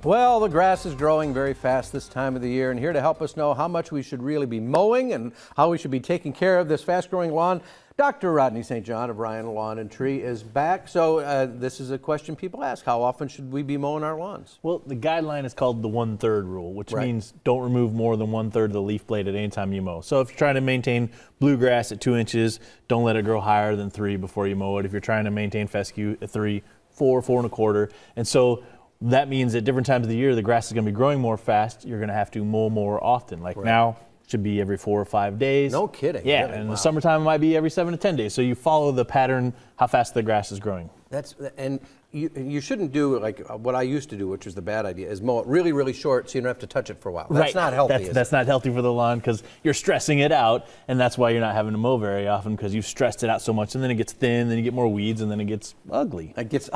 Well, the grass is growing very fast this time of the year, and here to help us know how much we should really be mowing and how we should be taking care of this fast-growing lawn, Dr. Rodney St. John of Ryan Lawn and Tree is back. So this is a question people ask. How often should we be mowing our lawns? Well, the guideline is called the 1/3 rule, which Right. means don't remove more than 1/3 of the leaf blade at any time you mow. So if you're trying to maintain bluegrass at 2 inches, don't let it grow higher than 3 before you mow it. If you're trying to maintain fescue at 3, 4, 4 1/4. And so that means at different times of the year, the grass is going to be growing more fast. You're going to have to mow more often. Like now, should be every 4 or 5 days. No kidding. Yeah, really? and in Wow. the summertime, it might be every 7 to 10 days. So you follow the pattern, how fast the grass is growing. And you shouldn't do like what I used to do, which is the bad idea, is mow it really, really short so you don't have to touch it for a while. That's not healthy. That's not healthy for the lawn because you're stressing it out, and that's why you're not having to mow very often because you've stressed it out so much, and then it gets thin, then you get more weeds, and then it gets ugly. It gets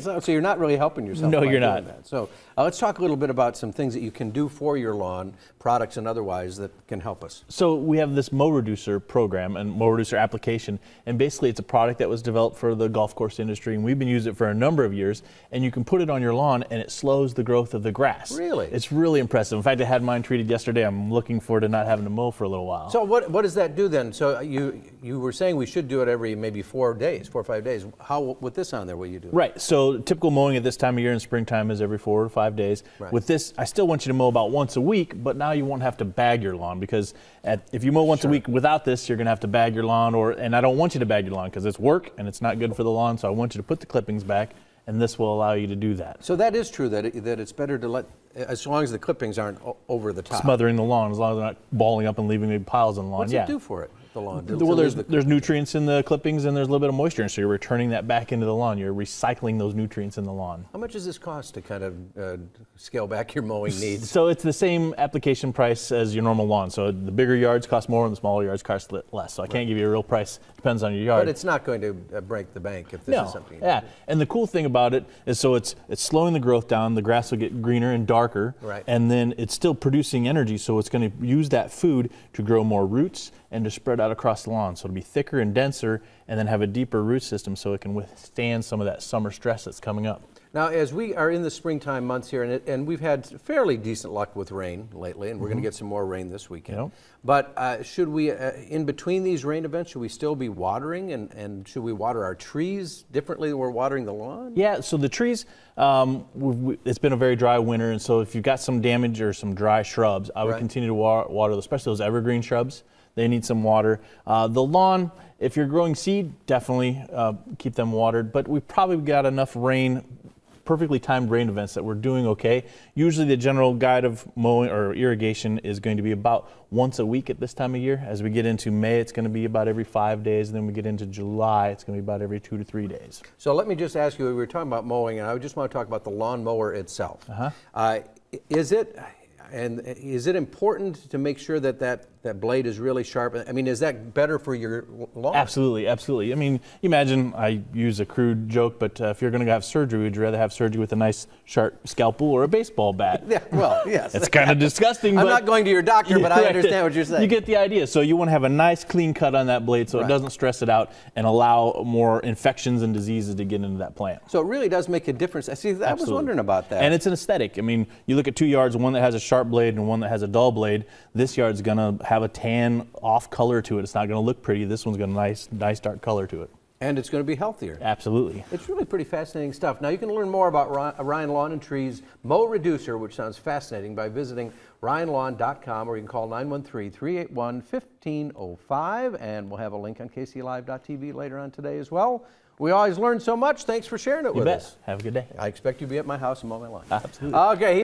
so you're not really helping yourself. No, by you're doing not. That. So let's talk a little bit about some things that you can do for your lawn, products and otherwise, that can help us. So we have this mow reducer program and mow reducer application, and basically it's a product that was developed for the golf course industry, and we've been using it for a number of years, and you can put it on your lawn and it slows the growth of the grass. Really? It's really impressive. In fact, I had mine treated yesterday. I'm looking forward to not having to mow for a little while. So what does that do then? So you were saying we should do it every maybe 4 days, 4 or 5 days. How, with this on there, what do you do? Right, so typical mowing at this time of year in springtime is every 4 or 5 days. Right. With this, I still want you to mow about once a week, but now you won't have to bag your lawn because if you mow once a week without this, you're gonna have to bag your lawn, and I don't want you to bag your lawn because it's work and it's not good for the lawn, so I want you to put the clippings back, and this will allow you to do that. So that is true, that it's better to let, as long as the clippings aren't over the top. Smothering the lawn, as long as they're not balling up and leaving big piles on the lawn. What's it do for it, the lawn? Well, there's nutrients in the clippings and there's a little bit of moisture, and so you're returning that back into the lawn. You're recycling those nutrients in the lawn. How much does this cost to kind of scale back your mowing needs? So it's the same application price as your normal lawn. So the bigger yards cost more and the smaller yards cost less. So I can't give you a real price. Depends on your yard. But it's not going to break the bank if this is something. Yeah, and the cool thing about it is so it's slowing the growth down. The grass will get greener and darker. Right. And then it's still producing energy, so it's going to use that food to grow more roots and to spread out across the lawn. So it'll be thicker and denser and then have a deeper root system so it can withstand some of that summer stress that's coming up. Now, as we are in the springtime months here, and we've had fairly decent luck with rain lately, and we're going to get some more rain this weekend. Yep. But should we, in between these rain events, should we still be watering, and should we water our trees differently than we're watering the lawn? Yeah, so the trees, it's been a very dry winter, and so if you've got some damage or some dry shrubs, I would continue to water, especially those evergreen shrubs. They need some water. The lawn, if you're growing seed, definitely keep them watered, but we've probably got enough rain, perfectly timed rain events, that we're doing okay. Usually the general guide of mowing or irrigation is going to be about once a week at this time of year. As we get into May, it's going to be about every 5 days, and then we get into July, it's going to be about every 2 to 3 days. So let me just ask you, we were talking about mowing, and I just want to talk about the lawn mower itself. Is it important to make sure that blade is really sharp? I mean, is that better for your lawn? Absolutely, absolutely. I mean, imagine, I use a crude joke, but if you're going to have surgery, would you rather have surgery with a nice sharp scalpel or a baseball bat? Yeah, well, yes. It's kind of disgusting. I'm but not going to your doctor, but I understand what you're saying. You get the idea. So you want to have a nice clean cut on that blade so it doesn't stress it out and allow more infections and diseases to get into that plant. So it really does make a difference. I was wondering about that. And it's an aesthetic. I mean, you look at 2 yards, one that has a sharp blade and one that has a dull blade. This yard's going to have a tan off color to it. It's not going to look pretty. This one's got a nice dark color to it. And it's going to be healthier. Absolutely. It's really pretty fascinating stuff. Now, you can learn more about Ryan Lawn and Tree's Mow Reducer, which sounds fascinating, by visiting ryanlawn.com, or you can call 913-381-1505, and we'll have a link on KCLive.tv later on today as well. We always learn so much. Thanks for sharing it with us. Have a good day. I expect you to be at my house and mow my lawn. Absolutely. Okay.